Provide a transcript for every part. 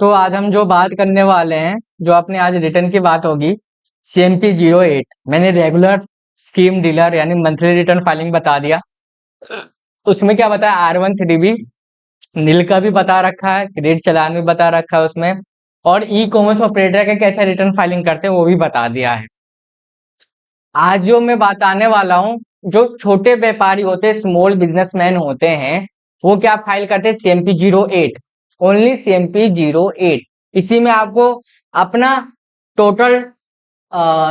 तो आज हम जो बात करने वाले हैं, जो अपने आज रिटर्न की बात होगी, CMP 08। मैंने रेगुलर, स्कीम, डीलर यानी मंथली रिटर्न फाइलिंग बता दिया। उसमें क्या बताया, R13B, नील का भी बता रखा है, क्रेडिट चालान भी बता रखा है उसमें, और ई कॉमर्स ऑपरेटर का कैसे रिटर्न फाइलिंग करते हैं वो भी बता दिया है। आज जो मैं बताने वाला हूँ, जो छोटे व्यापारी होते हैं, स्मॉल बिजनेसमैन होते हैं, वो क्या फाइल करते हैं, CMP 08, ओनली CMP 08। इसी में आपको अपना टोटल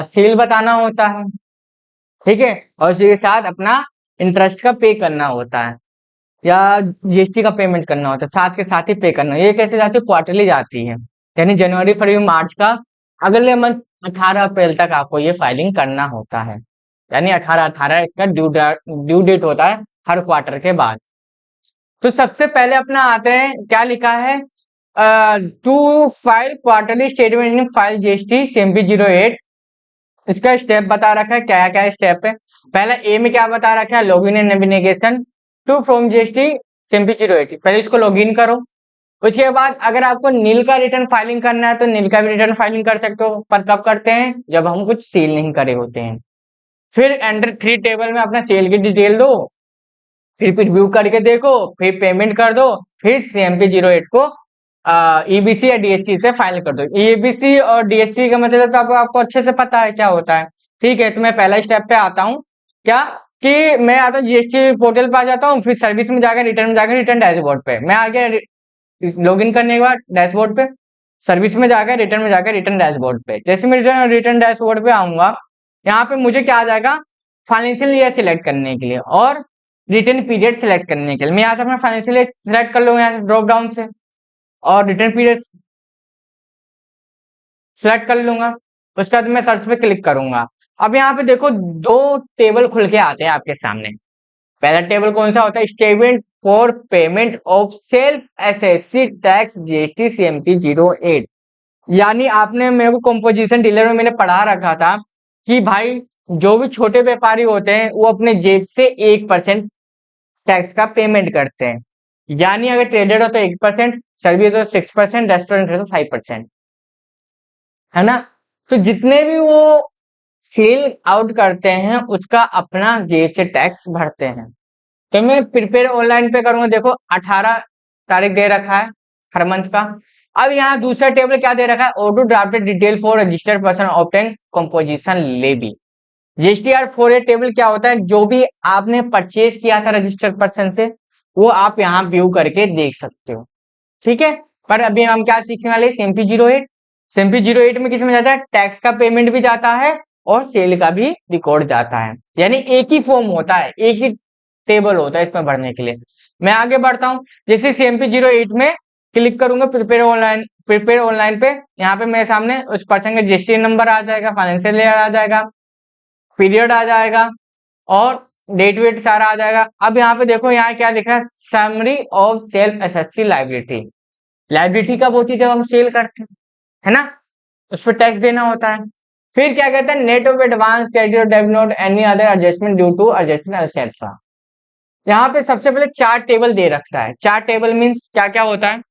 सेल बताना होता है, ठीक है, और उसी के साथ अपना इंटरेस्ट का पे करना होता है या GST का पेमेंट करना होता है, साथ के साथ ही पे करना। ये कैसे जाती है, क्वार्टरली जाती है, यानी जनवरी, फरवरी, मार्च का अगले मंथ 18 अप्रैल तक आपको ये फाइलिंग करना होता है। यानी 18/18 इसका ड्यू डेट होता है हर क्वार्टर के बाद। तो सबसे पहले अपना आते हैं, क्या लिखा है, to file quarterly statement in file GST CMP 08। इसका स्टेप बता रखा है, क्या क्या स्टेप है। पहला ए में क्या बता रखा है, login and navigation to from GST CMP 08। पहले इसको लॉगिन करो। उसके बाद अगर आपको नील का रिटर्न फाइलिंग करना है तो नील का भी रिटर्न फाइलिंग कर सकते हो, पर कब करते हैं, जब हम कुछ सेल नहीं करे होते हैं। फिर एंटर 3 टेबल में अपना सेल की डिटेल दो, फिर प्रीव्यू करके देखो, फिर पेमेंट कर दो, फिर CMP 08 को EBC या DSC से फाइल कर दो। EBC और DSC का मतलब तो आपको अच्छे से पता है क्या होता है, ठीक है। तो मैं पहला स्टेप पे आता हूँ, क्या कि मैं आता हूँ GST पोर्टल पे आ जाता हूँ, फिर सर्विस में जाकर रिटर्न डैशबोर्ड पे मैं आ गया। लॉगिन करने के बाद डैशबोर्ड पे, सर्विस में जाकर रिटर्न डैशबोर्ड पे, जैसे मैं रिटर्न डैशबोर्ड पे आऊंगा, यहाँ पे मुझे क्या आ जाएगा, फाइनेंशियल ईयर सिलेक्ट करने के लिए और रिटर्न पीरियड सिलेक्ट करने के लिए। मैं यहाँ से अपना फाइनेंशियल ईयर सिलेक्ट कर लूंगा, यहाँ से ड्रॉप डाउन से, और रिटर्न पीरियड सिलेक्ट कर लूंगा। उसके बाद मैं सर्च पे क्लिक करूंगा। अब यहाँ पे देखो, दो टेबल खुल के आते हैं आपके सामने। पहला टेबल कौन सा होता है, statement for payment of self SSC tax GST CMP 08। यानी आपने मेरे को कंपोजिशन डीलर में मैंने पढ़ा रखा था कि भाई जो भी छोटे व्यापारी होते हैं वो अपने जेब से 1% टैक्स का पेमेंट करते हैं। यानी अगर ट्रेडर हो तो 1%, सर्विस हो 6%, रेस्टोरेंट हो तो 5%, है ना। तो जितने भी वो सेल आउट करते हैं उसका अपना जेब से टैक्स भरते हैं। तो मैं प्रिपेयर ऑनलाइन पे करूंगा, देखो 18 तारीख दे रखा है हर मंथ का। अब यहाँ दूसरा टेबल क्या दे रखा है, auto drafted detail for registered person obtain composition levy. GSTR 48 table क्या होता है, जो भी आपने परचेज किया था रजिस्टर्ड पर्सन से वो आप यहाँ व्यू करके देख सकते हो, ठीक है। पर अभी हम क्या सीखने वाले, CMP 08 में किस में जाता है, टैक्स का पेमेंट भी जाता है और सेल का भी रिकॉर्ड जाता है, यानी एक ही फॉर्म होता है, एक ही टेबल होता है इसमें भरने के लिए। मैं आगे बढ़ता हूँ, जैसे CMP 08 में क्लिक करूंगा प्रिपेयर ऑनलाइन पे, यहाँ पे मेरे सामने उस पर्सन का GST नंबर आ जाएगा, फाइनेंशियल ईयर आ जाएगा, पीरियड आ जाएगा और डेट वेट सारा आ जाएगा। अब यहाँ पे देखो, यहाँ क्या लिख रहा है, summary of self SSC liability. Liability कब होती है, जब हम सेल करते हैं, है ना, उस पर टैक्स देना होता है। फिर क्या कहते हैं, नेट ऑफ एडवांस क्रेडिट और debit note any other adjustment due to adjustment etcetera. यहाँ पे सबसे पहले 4 टेबल दे रखा है। 4 टेबल मीन्स क्या क्या होता है,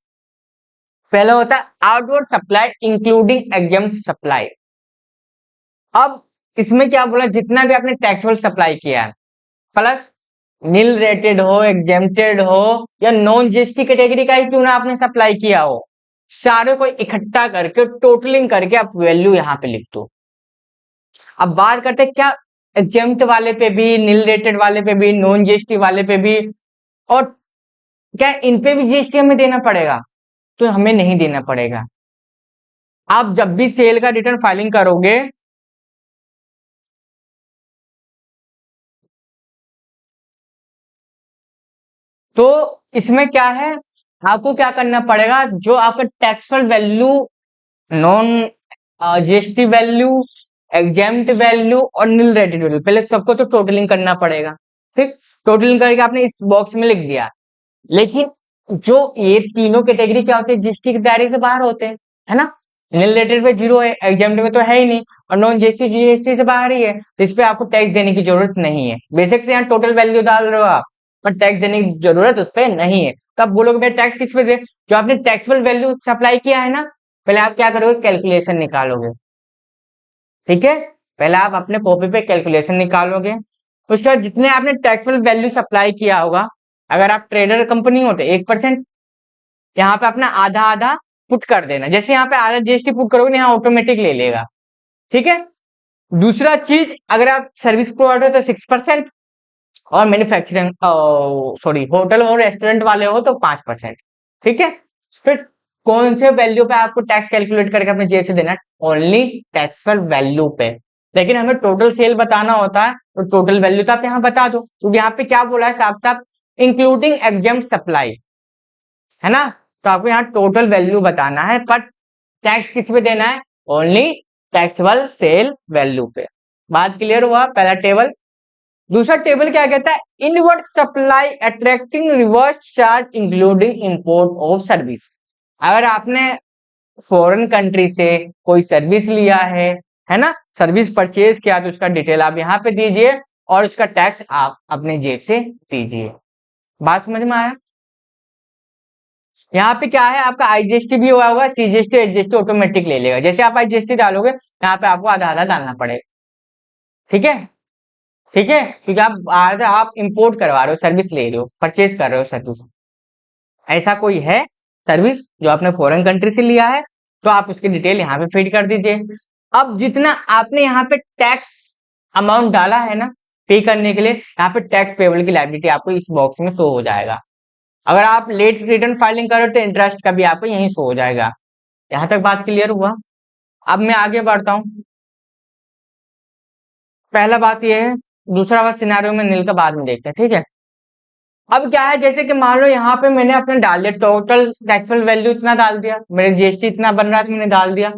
पहला होता है outward supply including exempt supply. अब इसमें क्या बोला, जितना भी आपने टैक्सेबल सप्लाई किया है प्लस नील रेटेड हो, एग्जेम्प्टेड हो या नॉन GST कैटेगरी का ही क्यों ना आपने सप्लाई किया हो, सारे को इकट्ठा करके टोटलिंग करके आप वैल्यू यहाँ पे लिख दो। अब बात करते हैं क्या, एग्जेम्प्ट वाले पे भी, नील रेटेड वाले पे भी, नॉन GST वाले पे भी, और क्या इन पे भी GST हमें देना पड़ेगा, तो हमें नहीं देना पड़ेगा। आप जब भी सेल का रिटर्न फाइलिंग करोगे तो इसमें क्या है, आपको क्या करना पड़ेगा, जो आपका taxable value, non GST value, exempt value और नील रेटेड वैल्यू, पहले सबको तो टोटलिंग करना पड़ेगा। ठीक, टोटलिंग करके आपने इस बॉक्स में लिख दिया। लेकिन जो ये तीनों कैटेगरी क्या होते हैं, GST के दायरे से बाहर होते हैं, है ना। नील रेटेड पे 0 है, एग्जेम्प्ट में तो है ही नहीं, और नॉन GST से बाहर ही है, तो इस पे आपको टैक्स देने की जरूरत नहीं है। बेसिक से यहाँ टोटल वैल्यू डाल रहे हो आप, पर टैक्स देने की जरूरत उस पर नहीं है। तो आप बोलोगे भाई टैक्स किस पे दे, जो आपने टैक्सेबल वैल्यू सप्लाई किया है ना, पहले आप क्या करोगे, कैलकुलेशन निकालोगे। ठीक है, पहले आप अपने कॉपी पे कैलकुलेशन निकालोगे, उसके बाद जितने आपने टैक्सेबल वैल्यू सप्लाई किया होगा, अगर आप ट्रेडर कंपनी हो तो 1% यहाँ पे अपना आधा आधा पुट कर देना। जैसे यहाँ पे आधा जीएसटी पुट करोगे यहाँ ऑटोमेटिक ले लेगा। ठीक है, दूसरा चीज, अगर आप सर्विस प्रोवाइडर तो 6%, और मैन्युफैक्चरिंग सॉरी होटल और रेस्टोरेंट वाले हो तो 5%। ठीक है, फिर कौन से वैल्यू पे आपको टैक्स कैलकुलेट करके अपने जेब से देना है, ओनली टैक्सेबल वैल्यू पे। लेकिन हमें टोटल सेल बताना होता है तो टोटल वैल्यू तो आप यहाँ बता दो, क्योंकि यहाँ पे क्या बोला है साफ साफ, इंक्लूडिंग एग्जेम्प्ट सप्लाई, है ना। तो आपको यहाँ टोटल वैल्यू बताना है, पर टैक्स किस पे देना है, ओनली टैक्सेबल सेल वैल्यू पे। बात क्लियर हुआ, पहला टेबल। दूसरा टेबल क्या कहता है, inward supply attracting reverse charge including import of service. अगर आपने फॉरेन कंट्री से कोई सर्विस लिया है ना, सर्विस परचेज किया, तो उसका डिटेल आप यहाँ पे दीजिए और उसका टैक्स आप अपने जेब से दीजिए। बात समझ में आया। यहाँ पे क्या है, आपका आईजीएसटी भी हुआ होगा, सीजीएसटी एसजीएसटी ऑटोमेटिक ले लेगा। जैसे आप आईजीएसटी डालोगे यहाँ पे आपको आधा आधा डालना पड़ेगा। ठीक है, ठीक है, क्योंकि आप इंपोर्ट करवा रहे हो, सर्विस ले रहे हो, परचेज कर रहे हो सर्विस। ऐसा कोई है सर्विस जो आपने फॉरेन कंट्री से लिया है, तो आप उसकी डिटेल यहाँ पे फीड कर दीजिए। अब जितना आपने यहाँ पे टैक्स अमाउंट डाला है ना पे करने के लिए, यहाँ पे टैक्स पेबल की लायबिलिटी आपको इस बॉक्स में शो हो जाएगा। अगर आप लेट रिटर्न फाइलिंग करो तो इंटरेस्ट का भी आपको यहीं शो हो जाएगा। यहाँ तक बात क्लियर हुआ। अब मैं आगे बढ़ता हूँ। पहला बात ये है, दूसरा बात सिनेरियो में नील का बाद में देखते हैं। ठीक है, अब क्या है, जैसे कि मान लो यहाँ पे मैंने अपने डाल दिया, टोटल टैक्सेबल वैल्यू इतना डाल दिया, मेरे जीएसटी इतना बन रहा था, मैंने डाल दिया।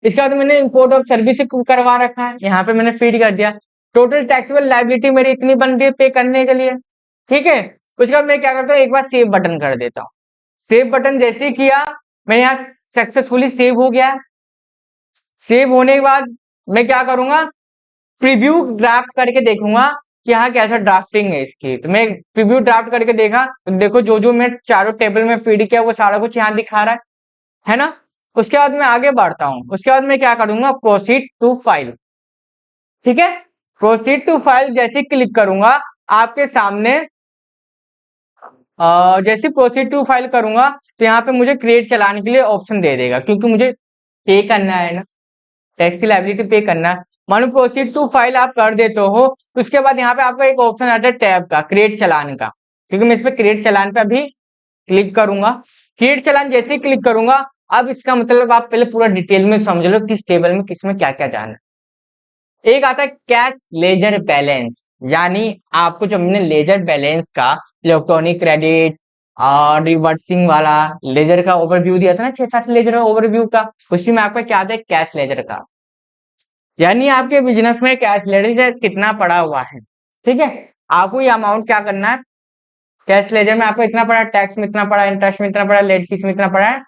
इसके बाद मैंने इंपोर्ट ऑफ सर्विस करवा रखा है, यहाँ पे मैंने फीड कर दिया, टोटल टैक्सेबल लायबिलिटी मेरी इतनी बन रही है पे करने के लिए। ठीक है, उसके बाद मैं क्या करता हूँ, एक बार सेव बटन कर देता हूँ। सेव बटन जैसे ही किया, मैंने यहाँ सक्सेसफुली सेव हो गया। सेव होने के बाद मैं क्या करूंगा, प्रीव्यू ड्राफ्ट करके देखूंगा कि हाँ कैसा ड्राफ्टिंग है इसकी। तो मैं प्रीव्यू ड्राफ्ट करके देखा, तो देखो जो जो मैं चारों टेबल में फीड किया वो सारा कुछ यहाँ दिखा रहा है ना। उसके बाद मैं आगे बढ़ता हूँ, उसके बाद मैं क्या करूंगा, प्रोसीड टू फाइल। ठीक है, प्रोसीड टू फाइल जैसे क्लिक करूंगा, आपके सामने जैसे प्रोसीड टू फाइल करूंगा तो यहाँ पे मुझे क्रिएट चलाने के लिए ऑप्शन दे देगा, क्योंकि मुझे पे करना है ना, टैक्स की लायबिलिटी पे करना है। मानो प्रोसीड टू फाइल आप कर देते हो, तो उसके बाद यहाँ पे आपको एक ऑप्शन आता है टैब का, क्रिएट चलान का, क्योंकि मैं इस पे क्रिएट चलान पे अभी क्लिक करूंगा। क्रिएट चलान जैसे ही क्लिक करूंगा, अब इसका मतलब आप पहले पूरा डिटेल में समझ लो किस टेबल में किस में क्या क्या जाना है। एक आता है कैश लेजर बैलेंस, यानी आपको जो हमने लेजर बैलेंस का इलेक्ट्रॉनिक क्रेडिट और रिवर्सिंग वाला लेजर का ओवरव्यू दिया था ना, 6-7 लेजर ओवरव्यू का, उसी में आपका क्या आता है, कैश लेजर का, यानी आपके बिजनेस में कैश लेजर कितना पड़ा हुआ है। ठीक है, आपको ये अमाउंट क्या करना है, कैश लेजर में आपको इतना पड़ा, टैक्स में इतना पड़ा, इंटरेस्ट में इतना पड़ा, लेट फीस में इतना पड़ा है,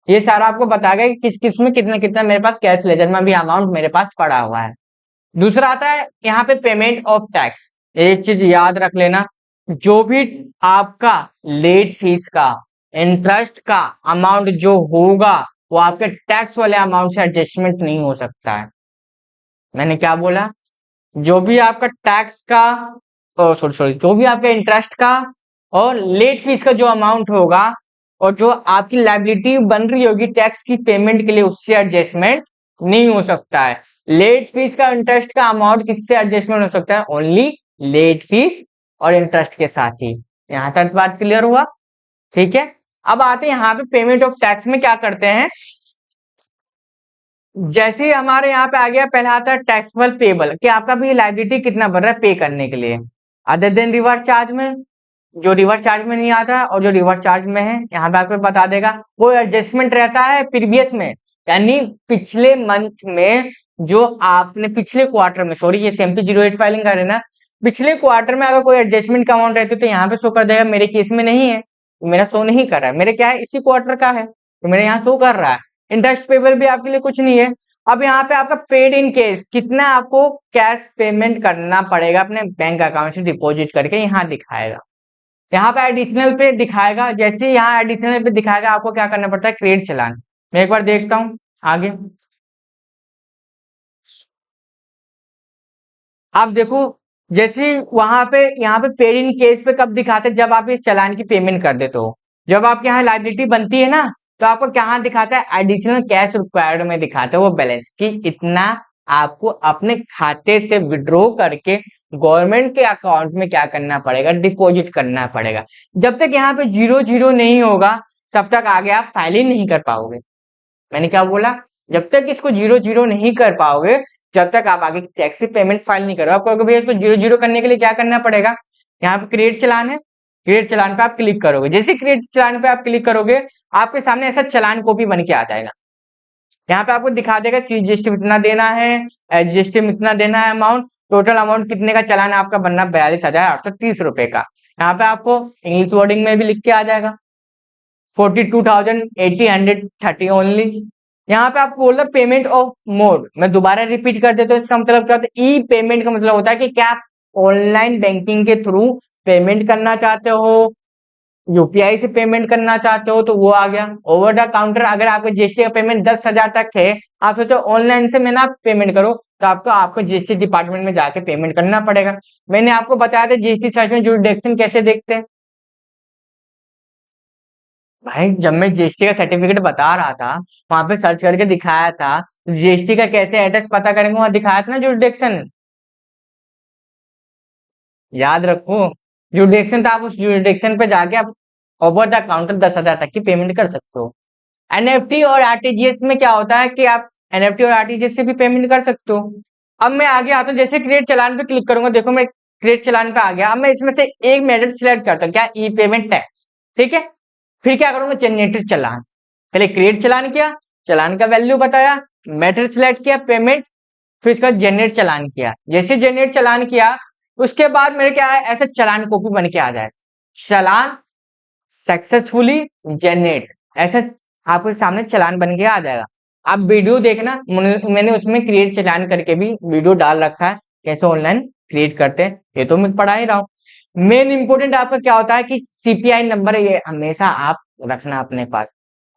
ये सारा आपको बताएगा कि किस किस में कितना कितना मेरे पास कैश लेजर में भी अमाउंट मेरे पास पड़ा हुआ है। दूसरा आता है यहाँ पे पेमेंट ऑफ टैक्स। एक चीज याद रख लेना, जो भी आपका लेट फीस का इंटरेस्ट का अमाउंट जो होगा, वो आपके टैक्स वाले अमाउंट से एडजस्टमेंट नहीं हो सकता है। मैंने क्या बोला, जो भी आपका टैक्स का सॉरी सॉरी जो भी आपके इंटरेस्ट का और लेट फीस का जो अमाउंट होगा, और जो आपकी लायबिलिटी बन रही होगी टैक्स की पेमेंट के लिए, उससे एडजस्टमेंट नहीं हो सकता है। लेट फीस का इंटरेस्ट का अमाउंट किससे एडजस्टमेंट हो सकता है, ओनली लेट फीस और इंटरेस्ट के साथ ही। यहां तक बात क्लियर हुआ। ठीक है, अब आते हैं यहाँ पे पेमेंट ऑफ टैक्स में क्या करते हैं। जैसे ही हमारे यहाँ पे आ गया, पहला आता है टैक्सेबल पेबल, कि आपका भी लायबिलिटी कितना बन रहा है पे करने के लिए, अदर देन रिवर्स चार्ज में, जो रिवर्स चार्ज में नहीं आता और जो रिवर्स चार्ज में है यहाँ पे आपको बता देगा। कोई एडजस्टमेंट रहता है प्रीवियस में, यानी पिछले मंथ में, जो आपने पिछले क्वार्टर में, सॉरी ये एमपी 08 फाइलिंग कर रहे ना, पिछले क्वार्टर में अगर कोई एडजस्टमेंट का अमाउंट रहती है तो यहाँ पे शो कर देगा। मेरे केस में नहीं है, मेरा शो नहीं कर रहा है, मेरे क्या है इसी क्वार्टर का है तो मेरे यहाँ शो कर रहा है। इंटरेस्ट पेबल भी आपके लिए कुछ नहीं है। अब यहाँ पे आपका पेड इन केस, कितना आपको कैश पेमेंट करना पड़ेगा अपने बैंक अकाउंट से डिपॉजिट करके, यहाँ दिखाएगा। यहाँ पे एडिशनल पे दिखाएगा, जैसे ही यहाँ एडिशनल पे दिखाएगा आपको क्या करना पड़ता है, क्रिएट चालान। मैं एक बार देखता हूँ आगे। आप देखो, जैसे वहां पे यहाँ पे पेड इन केस पे कब दिखाते हैं, जब आप इस चालान की पेमेंट कर देते हो। जब आपके यहाँ लाइबिलिटी बनती है ना, तो आपको क्या दिखाता है, एडिशनल कैश रिक्वायर्ड में दिखाता है वो बैलेंस कि इतना आपको अपने खाते से विड्रॉ करके गवर्नमेंट के अकाउंट में क्या करना पड़ेगा, डिपॉजिट करना पड़ेगा। जब तक यहाँ पे 0 नहीं होगा तब तक आगे आप फाइल ही नहीं कर पाओगे। मैंने क्या बोला, जब तक इसको 0 नहीं कर पाओगे, जब तक आप आगे टैक्स की पेमेंट फाइल नहीं करो। आपको भैया इसको 0 करने के लिए क्या करना पड़ेगा, यहाँ पे क्रिएट चालान है, क्रिएट चालान पे आप क्लिक करोगे। जैसे क्रिएट चालान पे आप क्लिक करोगे, आपके सामने ऐसा चालान कॉपी बन के आ जाएगा। यहाँ पे आपको दिखा देगा जीएसटी इतना देना है, जीएसटी इतना देना है अमाउंट, टोटल अमाउंट कितने का चालान आपका बनना 42,830 रुपए का। यहाँ पे आपको इंग्लिश वर्डिंग में भी लिख के आ जाएगा 42,830 ओनली। यहाँ पे आपको बोल रहा पेमेंट ऑफ मोड, मैं दोबारा रिपीट कर देता हूँ। इसका मतलब क्या होता है, ई पेमेंट का मतलब होता है कि क्या आप ऑनलाइन बैंकिंग के थ्रू पेमेंट करना चाहते हो, यूपीआई से पेमेंट करना चाहते हो, तो वो आ गया। ओवर द काउंटर, अगर आपका जीएसटी का पेमेंट 10,000 तक है, आप सोचो ऑनलाइन से मैं ना पेमेंट करो, तो आपको जीएसटी डिपार्टमेंट में जाके पेमेंट करना पड़ेगा। मैंने आपको बताया था जीएसटी सर्च में जुरिडिक्शन कैसे देखते हैं। भाई जब मैं जीएसटी का सर्टिफिकेट बता रहा था, वहां पे सर्च करके दिखाया था जीएसटी का कैसे एड्रेस पता करेंगे, वहां दिखाया था ना जुरिडिक्शन, याद रखो। जुरिडिक्शन था, आप उस जुरिडिक्शन पे जाके आप ओवर द काउंटर 10,000 तक की पेमेंट कर सकते हो। एनएफटी और आरटीजीएस में क्या होता है कि आप एनएफटी और आरटीजीएस से भी पेमेंट कर सकते हो। अब मैं आगे आता हूँ, जैसे क्रिएट चालान पे क्लिक करूंगा, देखो मैं क्रिएट चालान पे आ गया। अब मैं इसमें से एक मेथड सिलेक्ट करता हूँ, क्या, ई पेमेंट टैक्स, ठीक है। फिर क्या करूंगा, जनरेटेड चालान, पहले क्रिएट चालान किया, चालान का वैल्यू बताया, मेथड सिलेक्ट किया पेमेंट, फिर इसका जनरेट चालान किया। जैसे जनरेट चालान किया, उसके बाद मेरे क्या है, ऐसे चालान कॉपी बन के आ जाए, चालान सक्सेसफुली जनरेट, ऐसे आपके सामने चालान बन के आ जाएगा। आप वीडियो देखना, मैंने उसमें क्रिएट चालान करके भी वीडियो डाल रखा है, कैसे ऑनलाइन क्रिएट करते हैं, ये तो मैं पढ़ा ही रहा हूँ। मेन इंपोर्टेंट आपका क्या होता है कि सीपीआई नंबर ये हमेशा आप रखना अपने पास,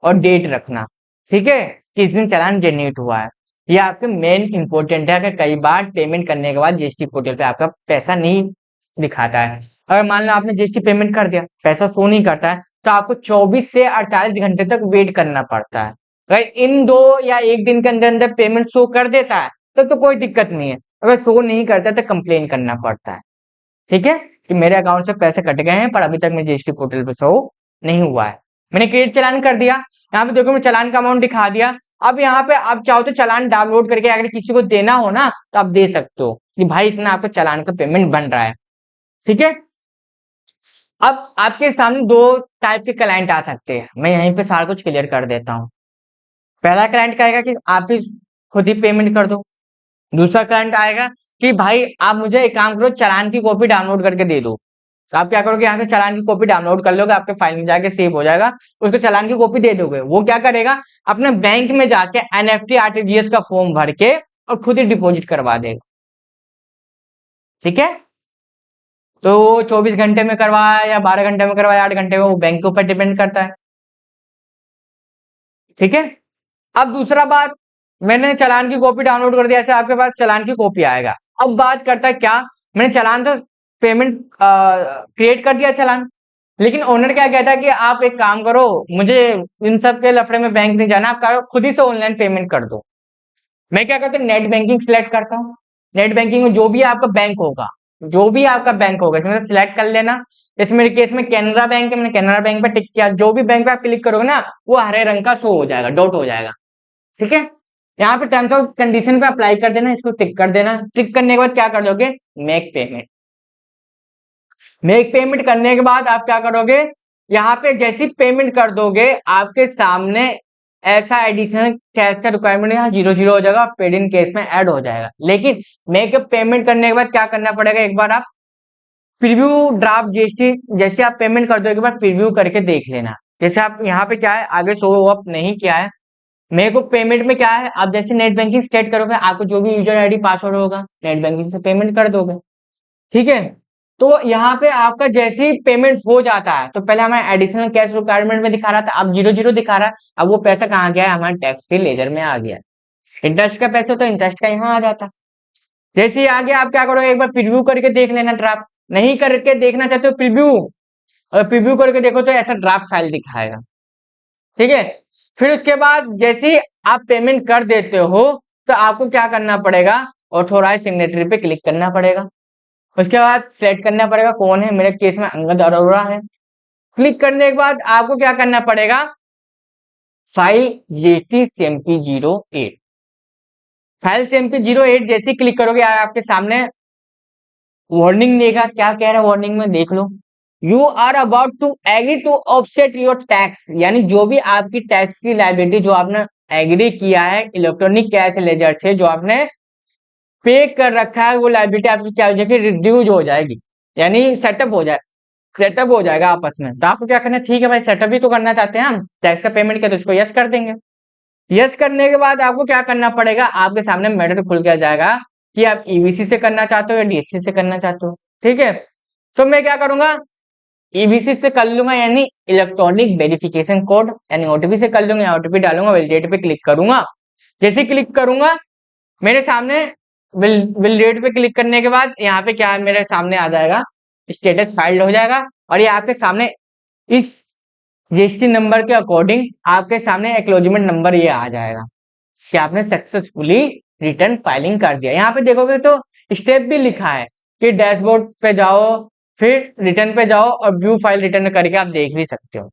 और डेट रखना, ठीक है, किस दिन चालान जनरेट हुआ है। ये आपके मेन इंपोर्टेंट है। अगर कई बार पेमेंट करने के बाद जीएसटी पोर्टल पे आपका पैसा नहीं दिखाता है, अगर मान लो आपने जीएसटी पेमेंट कर दिया, पैसा शो नहीं करता है, तो आपको 24 से 48 घंटे तक वेट करना पड़ता है। अगर इन 2 या 1 दिन के अंदर अंदर पेमेंट शो कर देता है तो कोई दिक्कत नहीं है, अगर शो नहीं करता तो कंप्लेन करना पड़ता है, ठीक है, कि मेरे अकाउंट से पैसे कट गए हैं पर अभी तक मैं जीएसटी पोर्टल पे शो नहीं हुआ है। मैंने क्रिएट चालान कर दिया, यहाँ पे देखो मैं चालान का अमाउंट दिखा दिया। अब यहाँ पे आप चाहो तो चालान डाउनलोड करके अगर किसी को देना हो ना, तो आप दे सकते हो कि भाई इतना आपका चालान का पेमेंट बन रहा है, ठीक है। अब आपके सामने 2 टाइप के क्लाइंट आ सकते हैं, मैं यहीं पे सारा कुछ क्लियर कर देता हूँ। पहला क्लाइंट कहेगा कि आप ही खुद ही पेमेंट कर दो। दूसरा क्लाइंट आएगा कि भाई आप मुझे एक काम करो, चालान की कॉपी डाउनलोड करके दे दो। तो आप क्या करोगे, यहाँ से चालान की कॉपी डाउनलोड कर लोगे, आपके फाइल में जाके सेव हो जाएगा, उसको चालान की कॉपी दे दोगे। वो क्या करेगा, अपने बैंक में जाके एनएफटी आरटीजीएस का फॉर्म भर के और खुद ही डिपॉजिट करवा देगा, ठीक है। तो 24 घंटे में करवाया या 12 घंटे में करवाया, 8 घंटे में, वो बैंक के ऊपर डिपेंड करता है, ठीक है। अब दूसरा बात, मैंने चालान की कॉपी डाउनलोड कर दिया, ऐसे आपके पास चालान की कॉपी आएगा। अब बात करता है क्या, मैंने चालान तो पेमेंट क्रिएट कर दिया चालान, लेकिन ओनर क्या कहता है कि आप एक काम करो, मुझे इन सब के लफड़े में बैंक नहीं जाना, आप खुद ही से ऑनलाइन पेमेंट कर दो। मैं क्या करता हूँ, नेट बैंकिंग सिलेक्ट करता हूँ। नेट बैंकिंग में जो भी आपका बैंक होगा, जो भी आपका बैंक होगा इसमें से सिलेक्ट कर लेना। जैसे मेरे केस में कैनरा बैंक है, मैंने कैनरा बैंक पे टिक किया। जो भी बैंक पे आप क्लिक करोगे ना, वो हरे रंग का शो हो जाएगा, डॉट हो जाएगा, ठीक है। यहाँ पे टर्म्स ऑफ कंडीशन पे अप्लाई कर देना, इसको टिक कर देना। टिक करने के बाद क्या कर दोगे, मेक पेमेंट। मेक पेमेंट करने के बाद आप क्या करोगे, यहाँ पे जैसी पेमेंट कर दोगे, आपके सामने ऐसा एडिशनल कैश का रिक्वायरमेंट यहाँ 0 हो जाएगा, पेड इन केस में ऐड हो जाएगा। लेकिन मेक पेमेंट करने के बाद क्या करना पड़ेगा, एक बार आप प्रीव्यू ड्राफ्ट जीएसटी, जैसे आप पेमेंट कर दो एक बार प्रीव्यू करके देख लेना। जैसे आप यहाँ पे क्या है, आगे शो अप नहीं किया है, मेरे को पेमेंट में क्या है, आप जैसे नेट बैंकिंग स्टार्ट करोगे, आपको जो भी यूजर आईडी पासवर्ड होगा नेट बैंकिंग से पेमेंट कर दोगे, ठीक है। तो यहाँ पे आपका जैसे ही पेमेंट हो जाता है, तो पहले हमें एडिशनल कैश रिक्वायरमेंट में दिखा रहा था, अब 0 दिखा रहा है। अब वो पैसा कहाँ गया है, हमारे टैक्स के लेजर में आ गया। इंटरेस्ट का पैसा तो इंटरेस्ट का यहाँ आ जाता। जैसे ही आ गया, आप क्या करोगे, एक बार प्रीव्यू करके देख लेना ड्राफ्ट। नहीं करके देखना चाहते हो प्रीव्यू, और प्रीव्यू करके देखो तो ऐसा ड्राफ्ट फाइल दिखाएगा। ठीक है, फिर उसके बाद जैसे ही आप पेमेंट कर देते हो, तो आपको क्या करना पड़ेगा, ऑथोराइज सिग्नेटरी पे क्लिक करना पड़ेगा। उसके बाद सेलेक्ट करना पड़ेगा कौन है, मेरे केस में अंगद अरोड़ा है। क्लिक करने के बाद आपको क्या करना पड़ेगा, file GST CMP 08, file CMP 08 जैसे क्लिक करोगे आपके सामने वार्निंग देगा। क्या कह रहा है वार्निंग में, देख लो। You are about to agree to offset your tax, यानी जो भी आपकी टैक्स की लायबिलिटी जो आपने एग्री किया है इलेक्ट्रॉनिक कैश लेजर से, जो आपने पे कर रखा है, वो लायबिलिटी आपकी क्या हो जाएगी, रिड्यूज हो जाएगी, यानी सेटअप हो जाएगा आपस में। तो आपको क्या करना है, ठीक है भाई सेटअप ही तो करना चाहते हैं हम, टैक्स का पेमेंट किया तो उसको यस कर देंगे। यस करने के बाद आपको क्या करना पड़ेगा, आपके सामने मैटर खुल के जाएगा कि आप ईबीसी से करना चाहते हो या डीएससी से करना चाहते हो। ठीक है, तो मैं क्या करूंगा, ईबीसी से कर लूंगा, यानी इलेक्ट्रॉनिक वेरिफिकेशन कोड, यानी ओटीपी से कर लूंगा, ओटीपी डालूंगा, वैलिडेट पे क्लिक करूंगा। जैसे क्लिक करूंगा, मेरे सामने वैलिडेट पे क्लिक करने के बाद यहाँ पे क्या मेरे सामने आ जाएगा, स्टेटस फाइल्ड हो जाएगा, और ये आपके सामने इस जीएसटी नंबर के अकॉर्डिंग आपके सामने एक्नॉलेजमेंट नंबर ये आ जाएगा कि आपने सक्सेसफुली रिटर्न फाइलिंग कर दिया। यहाँ पे देखोगे तो स्टेप भी लिखा है कि डैशबोर्ड पे जाओ, फिर रिटर्न पे जाओ और व्यू फाइल रिटर्न करके आप देख भी सकते हो।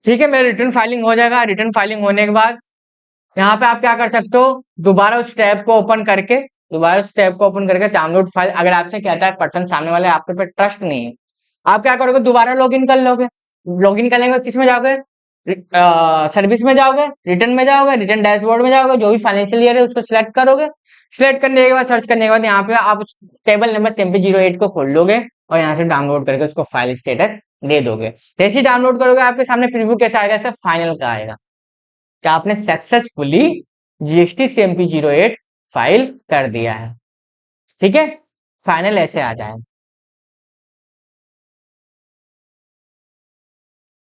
ठीक है, मेरा रिटर्न फाइलिंग हो जाएगा। रिटर्न फाइलिंग होने के बाद यहाँ पे आप क्या कर सकते हो, दोबारा उस टैब को ओपन करके, डाउनलोड फाइल, अगर आपसे कहता है पर्सन सामने वाले आपके पे ट्रस्ट नहीं है, आप क्या करोगे, दोबारा लॉगिन कर लोगे। लॉगिन करने के बाद किस में जाओगे, सर्विस में जाओगे, रिटर्न में जाओगे, रिटर्न डैशबोर्ड में जाओगे, जो भी फाइनेंशियल ईयर है उसको सिलेक्ट करोगे। सिलेक्ट करने के बाद सर्च करने के बाद यहाँ पे आप उस टेबल नंबर सीएमपी 08 को खोल लोगे और यहाँ से डाउनलोड करके उसको फाइल स्टेटस दे दोगे। जैसे ही डाउनलोड करोगे आपके सामने प्रीव्यू कैसा आएगा, ऐसा फाइनल का आएगा कि आपने सक्सेसफुली जीएसटी सीएमपी 08 फाइल कर दिया है। ठीक है, फाइनल ऐसे आ जाए।